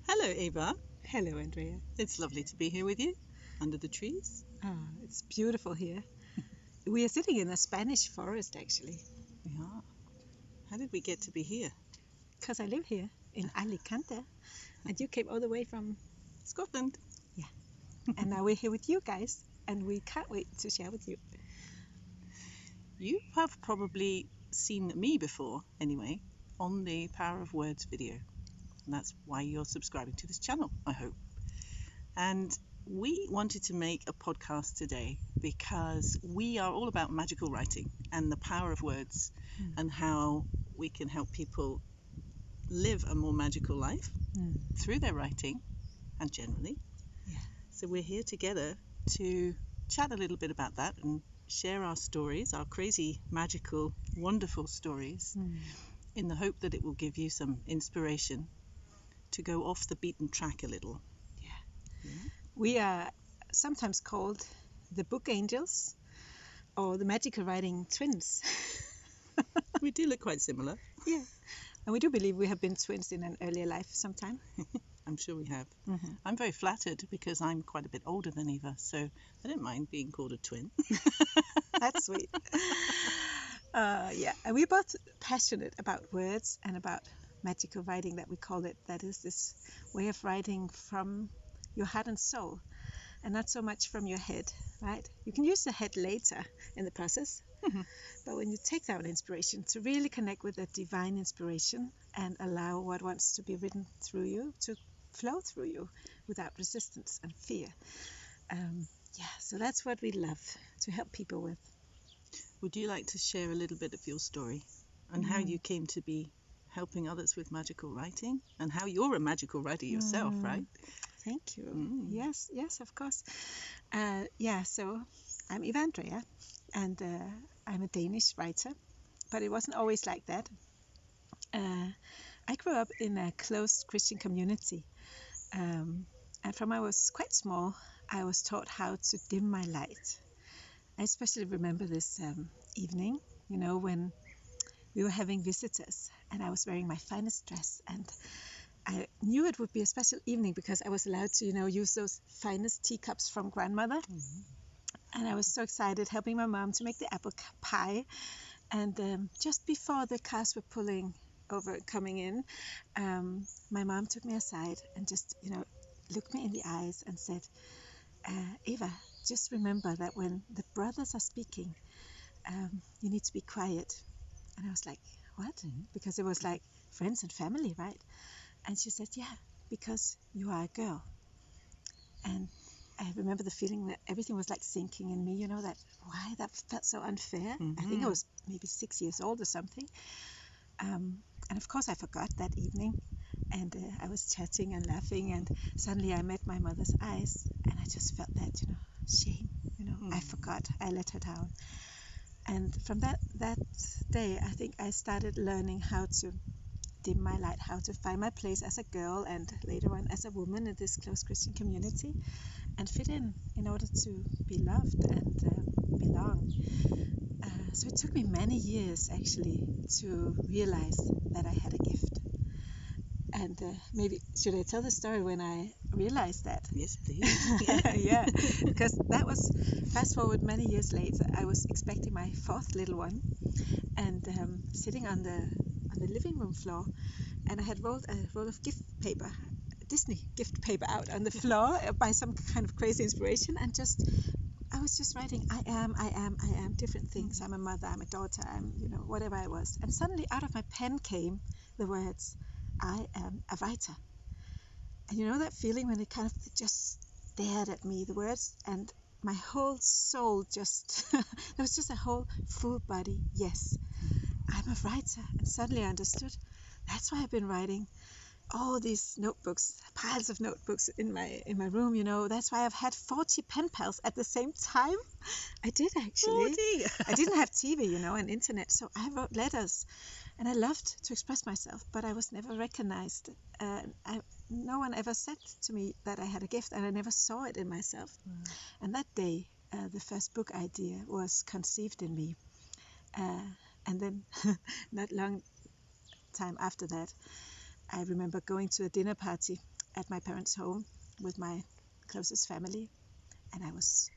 Hello, Ava. Hello, Andrea. It's lovely to be here with you under the trees. It's beautiful here. We are sitting in a Spanish forest, actually, Yeah. How did we get to be here? because I live here in Alicante, and you came all the way from, Scotland. and now we're here with you guys, and we can't wait to share with you. You have probably seen me before, anyway, on the Power of Words video. And that's why you're subscribing to this channel, I hope. And we wanted to make a podcast today because we are all about magical writing and the power of words and how we can help people live a more magical life through their writing and generally. Yeah. So we're here together to chat a little bit about that and share our stories, our crazy, magical, wonderful stories, in the hope that it will give you some inspiration to go off the beaten track a little. We are sometimes called the book angels or the magical writing twins. We do look quite similar. Yeah. And we do believe we have been twins in an earlier life sometime. I'm sure we have. Mm-hmm. I'm very flattered because I'm quite a bit older than Eva, so I don't mind being called a twin. That's sweet. Yeah, and we're both passionate about words and about magical writing, that we call it. That is this way of writing from your heart and soul, and not so much from your head, right? You can use the head later in the process, but when you take that inspiration to really connect with that divine inspiration and allow what wants to be written through you to flow through you without resistance and fear. So that's what we love to help people with. Would you like to share a little bit of your story and how you came to be helping others with magical writing and how you're a magical writer yourself, right? Thank you. Yes, of course. So I'm Eva Andrea, and I'm a Danish writer, but it wasn't always like that. I grew up in a closed Christian community, and from I was quite small, I was taught how to dim my light. I especially remember this evening, when we were having visitors, and I was wearing my finest dress, and I knew it would be a special evening because I was allowed to, use those finest teacups from grandmother. And I was so excited helping my mom to make the apple pie. And just before the cars were coming in, my mom took me aside and just, looked me in the eyes and said, Eva, just remember that when the brothers are speaking, you need to be quiet. And I was like, what? Because it was like friends and family, right? And she said, yeah, because you are a girl. And I remember the feeling that everything was like sinking in me, that felt so unfair. I think I was maybe 6 years old or something. And of course I forgot that evening, and I was chatting and laughing, and suddenly I met my mother's eyes, and I just felt that, shame, I forgot, I let her down. And from that day, I think I started learning how to dim my light, how to find my place as a girl and later on as a woman in this close Christian community and fit in order to be loved and belong. So it took me many years actually to realize that I had a gift. And maybe should I tell the story when I realized that? Yes, please. Yeah, because that was, fast forward many years later, I was expecting my fourth little one, and sitting on the living room floor, and I had rolled a roll of gift paper, Disney gift paper, out on the floor by some kind of crazy inspiration, and I was just writing, I am different things. I'm a mother, I'm a daughter, I'm, whatever I was. And suddenly out of my pen came the words, I am a writer. And that feeling when it kind of just stared at me, the words, and my whole soul just, there was just a whole full body, yes, I'm a writer. And suddenly I understood, that's why I've been writing all these notebooks, piles of notebooks in my room, That's why I've had 40 pen pals at the same time. I did actually. 40. I didn't have TV, and internet, so I wrote letters, and I loved to express myself, but I was never recognized. No one ever said to me that I had a gift, and I never saw it in myself. And that day, the first book idea was conceived in me. And then not long time after that, I remember going to a dinner party at my parents' home with my closest family, and I was,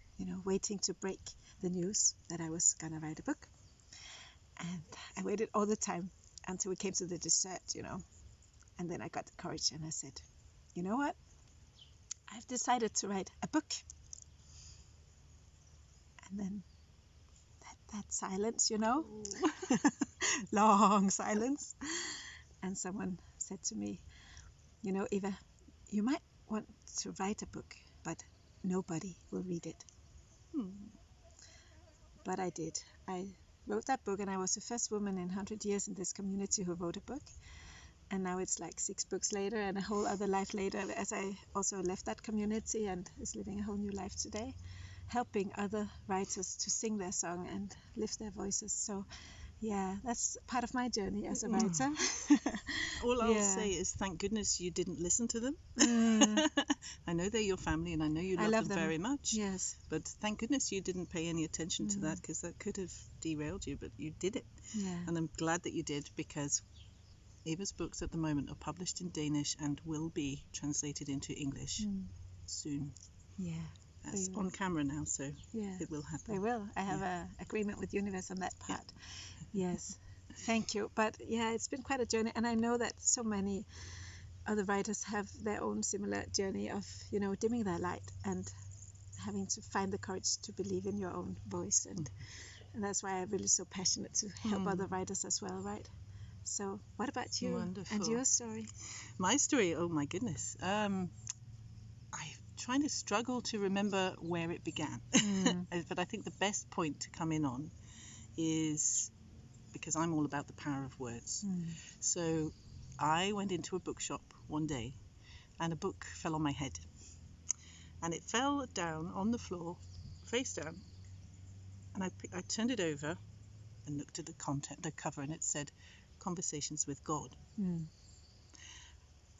waiting to break the news that I was gonna write a book. And I waited all the time until we came to the dessert, and then I got the courage and I said, you know what? I've decided to write a book. And then that silence, long silence. And someone said to me, Eva, you might want to write a book, but nobody will read it. But I did. I wrote that book, and I was the first woman in 100 years in this community who wrote a book. And now it's like 6 books later and a whole other life later, as I also left that community and is living a whole new life today, helping other writers to sing their song and lift their voices. So yeah, that's part of my journey as a writer. All I'll say is thank goodness you didn't listen to them. I know they're your family and I know you love them very much. Yes. But thank goodness you didn't pay any attention to that, because that could have derailed you, but you did it. Yeah. And I'm glad that you did, because Eva's books at the moment are published in Danish and will be translated into English soon. Yeah. That's on camera now, so it will happen. They will. I have an agreement with Universe on that part. Yes. Thank you. But yeah, it's been quite a journey, and I know that so many other writers have their own similar journey of, dimming their light and having to find the courage to believe in your own voice, and that's why I'm really so passionate to help other writers as well, right? So what about you? Wonderful. And your story? My story, oh my goodness. I'm trying to struggle to remember where it began. But I think the best point to come in on is, because I'm all about the power of words. So I went into a bookshop one day and a book fell on my head. And it fell down on the floor, face down. And I turned it over and looked at the cover, and it said, Conversations with God.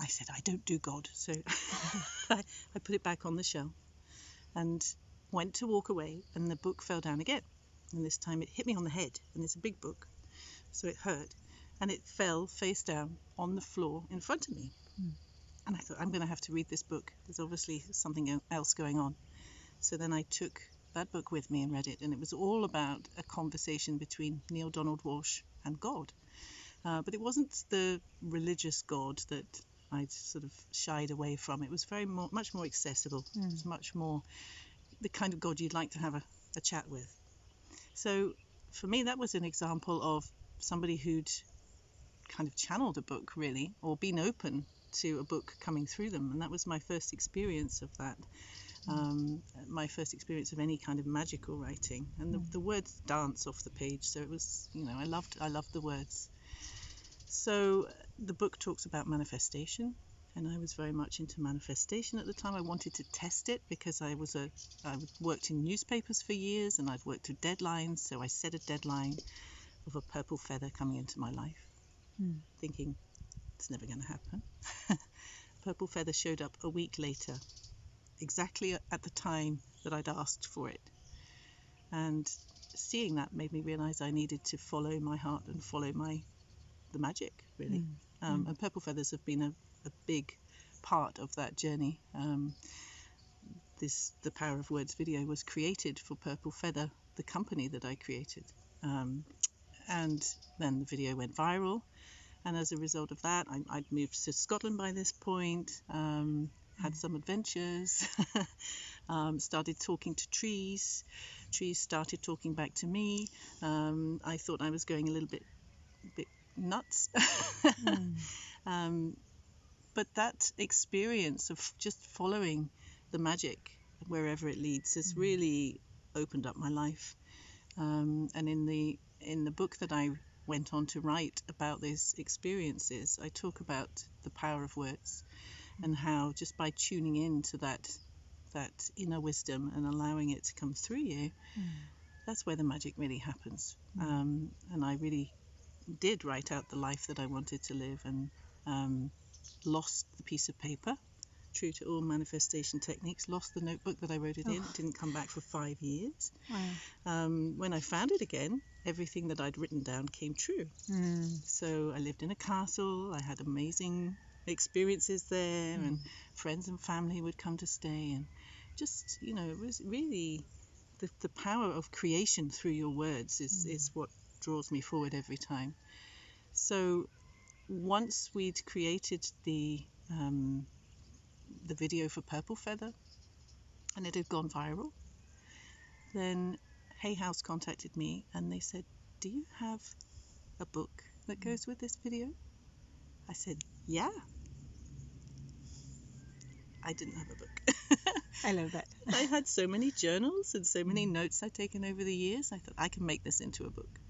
I said, I don't do God. So I put it back on the shelf and went to walk away, and the book fell down again. And this time it hit me on the head, and it's a big book, so it hurt. And it fell face down on the floor in front of me. And I thought, I'm going to have to read this book. There's obviously something else going on. So then I took that book with me and read it, and it was all about a conversation between Neil Donald Walsh and God. But it wasn't the religious God that I'd sort of shied away from. It was much more accessible. It was much more the kind of God you'd like to have a chat with. So for me, that was an example of somebody who'd kind of channeled a book, really, or been open to a book coming through them. And that was my first experience of that. My first experience of any kind of magical writing. And the words dance off the page. So it was, I loved the words. So the book talks about manifestation, and I was very much into manifestation at the time. I wanted to test it because I worked in newspapers for years, and I'd worked to deadlines. So I set a deadline of a purple feather coming into my life, thinking it's never going to happen. Purple feather showed up a week later, exactly at the time that I'd asked for it. And seeing that made me realize I needed to follow my heart and follow the magic, really. And purple feathers have been a big part of that journey. The Power of Words video was created for Purple Feather, the company that I created. And then the video went viral. And as a result of that, I'd moved to Scotland by this point, had some adventures, started talking to trees. Trees started talking back to me. I thought I was going a little bit nuts. But that experience of just following the magic wherever it leads has really opened up my life. And in the book that I went on to write about these experiences, I talk about the power of words and how just by tuning in to that inner wisdom and allowing it to come through you, that's where the magic really happens. And I really did write out the life that I wanted to live, and lost the piece of paper, true to all manifestation techniques, lost the notebook that I wrote it in. It didn't come back for 5 years. Wow. When I found it again, everything that I'd written down came true. So I lived in a castle. I had amazing experiences there, and friends and family would come to stay, and just, it was really the power of creation through your words is what draws me forward every time. So once we'd created the video for Purple Feather and it had gone viral, then Hay House contacted me and they said, "Do you have a book that goes with this video?" I said, "Yeah." I didn't have a book. I love that. I had so many journals and so many notes I'd taken over the years. I thought I can make this into a book.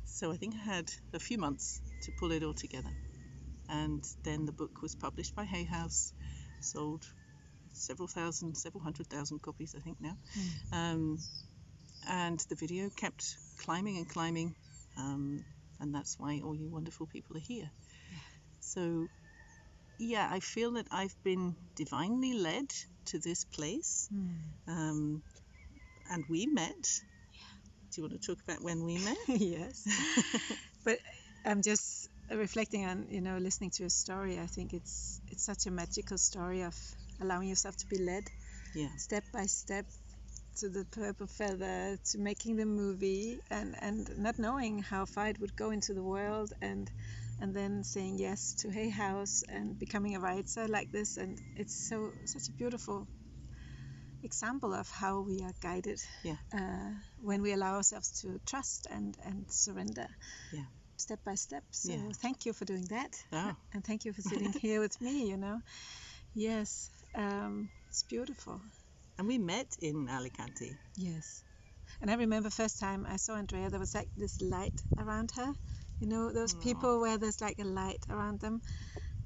So I think I had a few months to pull it all together. And then the book was published by Hay House, sold several hundred thousand copies, I think now. And the video kept climbing and climbing. And that's why all you wonderful people are here. So, yeah, I feel that I've been divinely led to this place. And we met. Do you want to talk about when we met? Yes. But I'm just reflecting on, listening to your story. I think it's such a magical story of allowing yourself to be led step by step to the Purple Feather, to making the movie, and not knowing how far it would go into the world, and then saying yes to Hay House and becoming a writer like this. And it's such a beautiful example of how we are guided when we allow ourselves to trust and surrender step by step. So thank you for doing that. And thank you for sitting here with me. Yes, it's beautiful. And we met in Alicante. Yes. And I remember first time I saw Andrea, there was like this light around her, those people where there's like a light around them,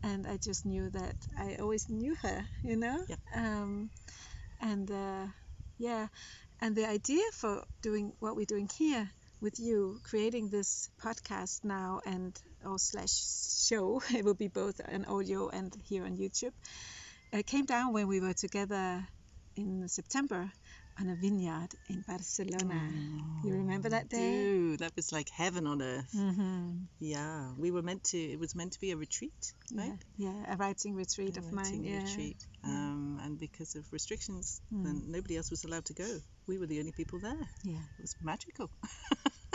and I just knew that I always knew her. And the idea for doing what we're doing here with you, creating this podcast now and / show, it will be both an audio and here on YouTube, came down when we were together in September on a vineyard in Barcelona. You remember that day? Dude, that was like heaven on earth. Yeah, it was meant to be a retreat, right? Yeah, a writing retreat of mine. Retreat. And because of restrictions, then nobody else was allowed to go. We were the only people there. Yeah. It was magical.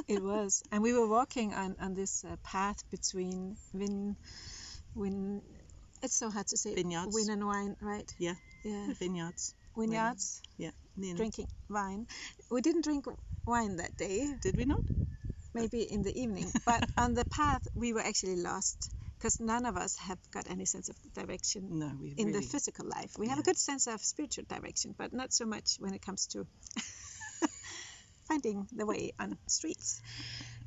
It was. And we were walking on this path between it's so hard to say. Vineyards. Wine and wine, right? Yeah. Vineyards. Yeah. Drinking wine. We didn't drink wine that day. Did we not? Maybe in the evening. But on the path, we were actually lost because none of us have got any sense of direction in the physical life. We have a good sense of spiritual direction, but not so much when it comes to finding the way on streets.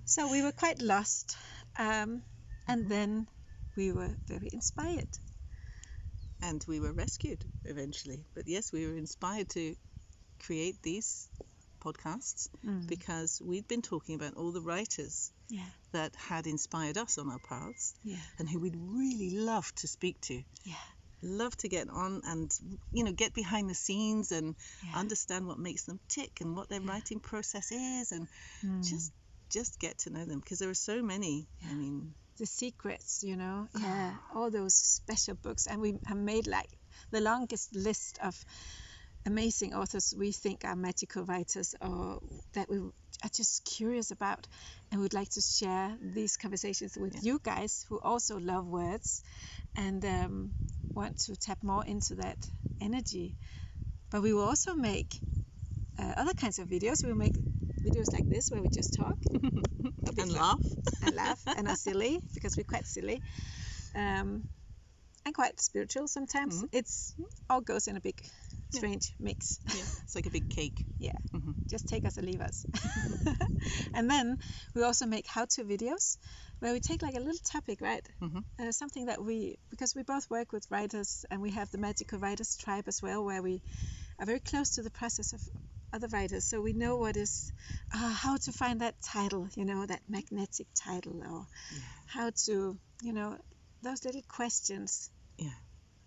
So we were quite lost. And then we were very inspired. And we were rescued eventually. But yes, we were inspired to create these podcasts because we'd been talking about all the writers that had inspired us on our paths and who we'd really love to speak to. Love to get on and, get behind the scenes and understand what makes them tick and what their writing process is, and just get to know them, because there are so many. I mean, the secrets, all those special books. And we have made like the longest list of amazing authors we think are magical writers, or that we are just curious about, and would like to share these conversations with you guys who also love words and want to tap more into that energy. But we will also make other kinds of videos. We'll make videos like this where we just talk and laugh and are silly, because we're quite silly and quite spiritual sometimes. It's all goes in a big strange mix. It's like a big cake. Just take us or leave us. And then we also make how-to videos where we take like a little topic, right? Something that because we both work with writers, and we have the Magical Writers Tribe as well, where we are very close to the process of other writers, so we know what is how to find that title, that magnetic title, or how to, those little questions.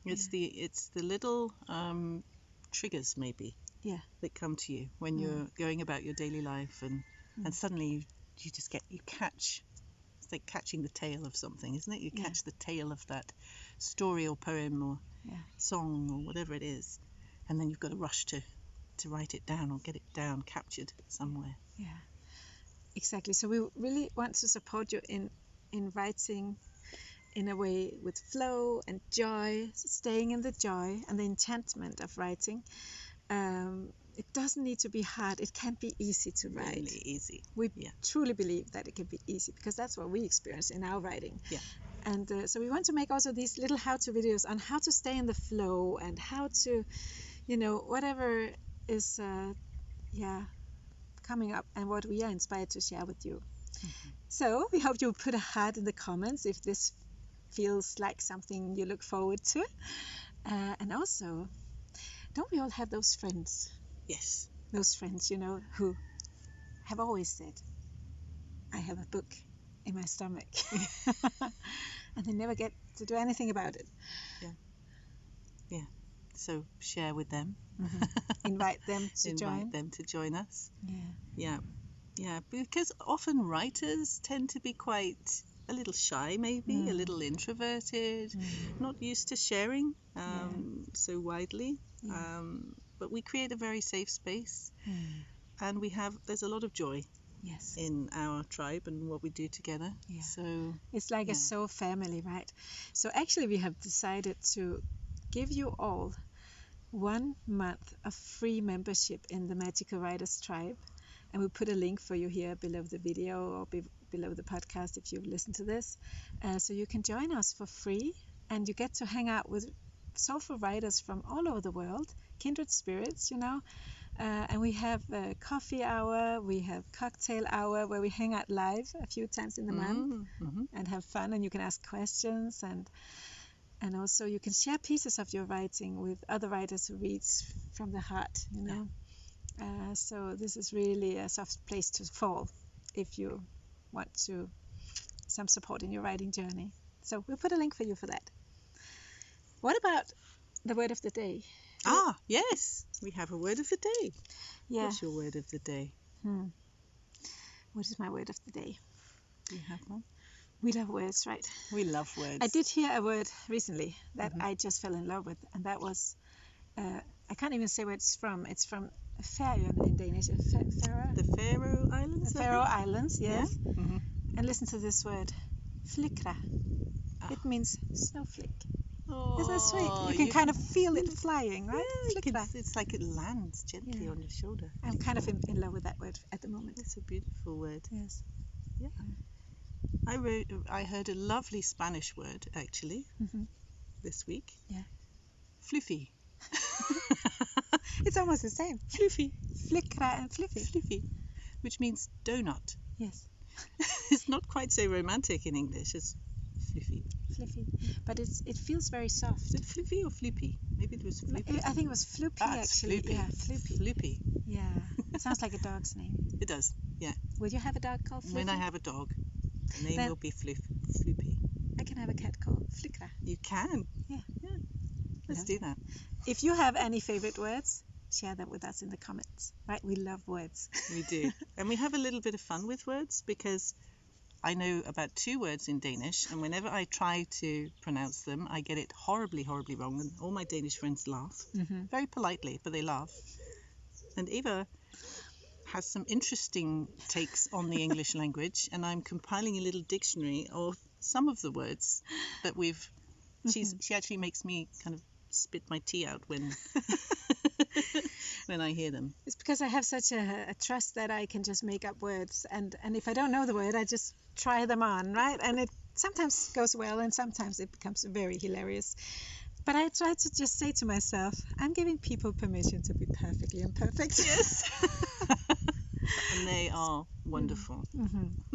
It's the little triggers maybe that come to you when you're going about your daily life, and suddenly you catch like catching the tail of something, isn't it? You Yeah. catch the tail of that story or poem or song or whatever it is, and then you've got to rush to write it down or get it down, captured somewhere. Yeah, exactly. So we really want to support you in writing in a way with flow and joy, staying in the joy and the enchantment of writing. It doesn't need to be hard. It can be easy to write. Really easy. We truly believe that it can be easy because that's what we experience in our writing. Yeah. And so we want to make also these little how-to videos on how to stay in the flow and how to, whatever is, coming up and what we are inspired to share with you. Mm-hmm. So we hope you put a heart in the comments if this feels like something you look forward to. And also, don't we all have those friends? Yes. Those friends, who have always said, I have a book in my stomach. And they never get to do anything about it. Yeah. So share with them. Mm-hmm. Invite them to join. Invite them to join us. Yeah. Yeah, because often writers tend to be quite a little shy, maybe a little introverted, not used to sharing so widely. But we create a very safe space, and there's a lot of joy in our tribe and what we do together. Yeah. So it's like a soul family, right? So actually we have decided to give you all 1 month of free membership in the Magical Writers Tribe. And we'll put a link for you here below the video or below the podcast if you listen to this. So you can join us for free, and you get to hang out with soulful writers from all over the world, kindred spirits, and we have a coffee hour, we have cocktail hour where we hang out live a few times in the month and have fun, and you can ask questions, and also you can share pieces of your writing with other writers who reads from the heart, So this is really a soft place to fall if you want some support in your writing journey. So we'll put a link for you for that. What about the word of the day? Yes, we have a word of the day. Yeah. What's your word of the day? What is my word of the day? Do you have one? We love words, right? We love words. I did hear a word recently that I just fell in love with, and that was, I can't even say where it's from. It's from Færøerne in Danish. The Faroe Islands? The Faroe Islands, yes. Yeah? Mm-hmm. And listen to this word, flikra. It means snowflake. Oh, isn't it sweet? You can kind of feel it flying, right? Yeah, it's like it lands gently on your shoulder. I'm kind of in love with that word at the moment. It's a beautiful word. Yes. Yeah. I heard a lovely Spanish word, actually, this week. Yeah. Fluffy. It's almost the same. Fluffy. Flikra and fluffy. Fluffy, which means donut. Yes. It's not quite so romantic in English as fluffy. Fluffy. But it feels very soft. Is it fluffy or floopy? Maybe it was floopy. I think it was floopy, actually. Floopy. Yeah, floopy. Floopy. Yeah. It sounds like a dog's name. It does, yeah. Would you have a dog called Floopy? When I have a dog, the name will be Floopy. I can have a cat called Flikra. You can? Yeah. Let's do that. If you have any favorite words, share that with us in the comments. Right? We love words. We do. And we have a little bit of fun with words because I know about 2 words in Danish, and whenever I try to pronounce them, I get it horribly, horribly wrong, and all my Danish friends laugh. Very politely, but they laugh. And Eva has some interesting takes on the English language, and I'm compiling a little dictionary of some of the words that she actually makes me kind of spit my tea out when when I hear them. It's because I have such a trust that I can just make up words, and if I don't know the word, I just try them on, right? And it sometimes goes well, and sometimes it becomes very hilarious. But I try to just say to myself, I'm giving people permission to be perfectly imperfect. Yes. And they are wonderful.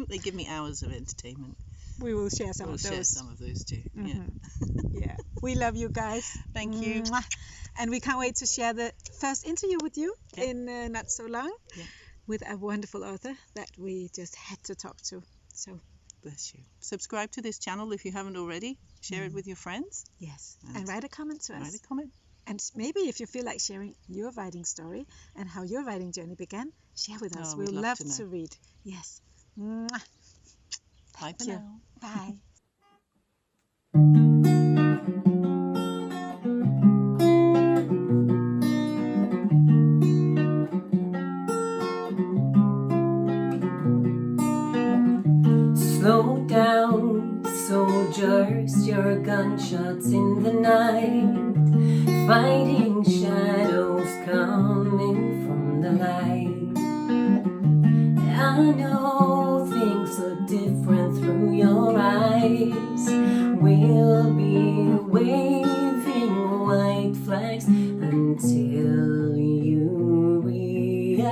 They give me hours of entertainment. We will share some of those. We'll share some of those too. Yeah. We love you guys. Thank you. And we can't wait to share the first interview with you in not so long with a wonderful author that we just had to talk to. So bless you. Subscribe to this channel if you haven't already. Share it with your friends. Yes. And write a comment to us. Write a comment. And maybe if you feel like sharing your writing story and how your writing journey began, share with us. We'd love to read. Yes. Bye for now. Bye. Slow down, soldiers, your gunshots in the night, fighting shadows coming from the light. I know things look different through your eyes. We'll be waving white flags until you realize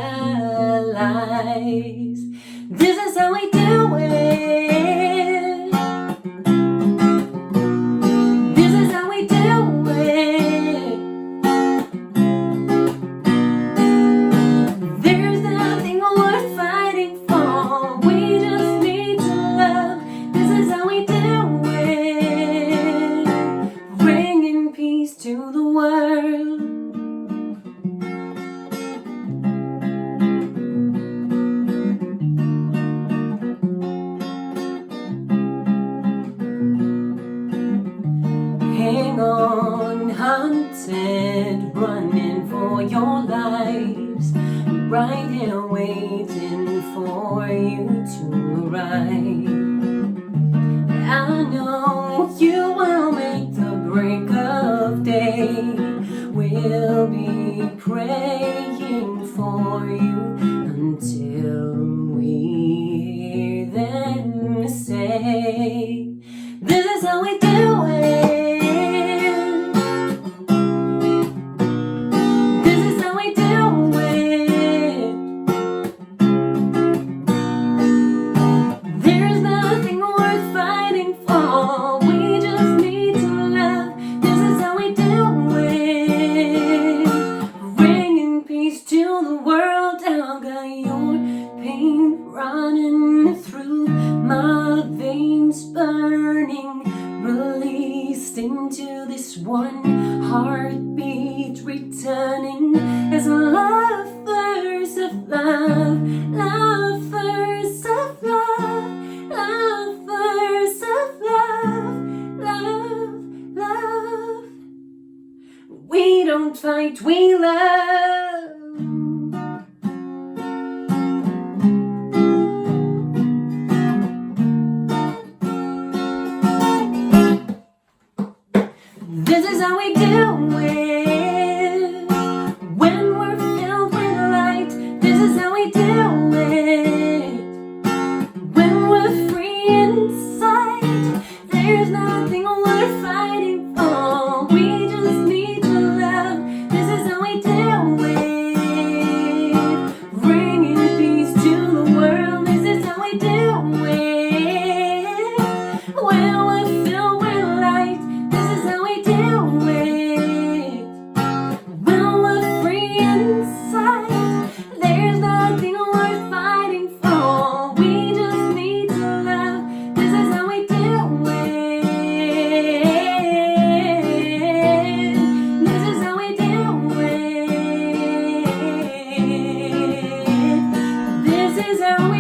this is how we do it. This is how we do it. There's nothing worth fighting for. We just need to love. This is how we do it. Bringing peace to the world. Hang on, hunted, running for your lives, right here waiting for you to arrive. I know you will make the break of day. We'll be praying for you until we hear them say, this is how we do it. This is how we do it. There's nothing worth fighting for. We just need to love. This is how we do it. Bringing peace to the world. I've got your pain running through my veins, burning, released into this one heartbeat, returning as lovers of love, lovers of love, lovers of love, love, love. We don't fight, we love. This is how we do it. When we're filled with light, this is how we do it. When we're free inside, there's nothing worth fighting for. We just need to love. This is how we do it. Bringing peace to the world. This is how we do it. When we're filled with light, this is how we do it. When we're free inside, there's nothing worth fighting for. We just need to love. This is how we do it. This is how we do it. This is how we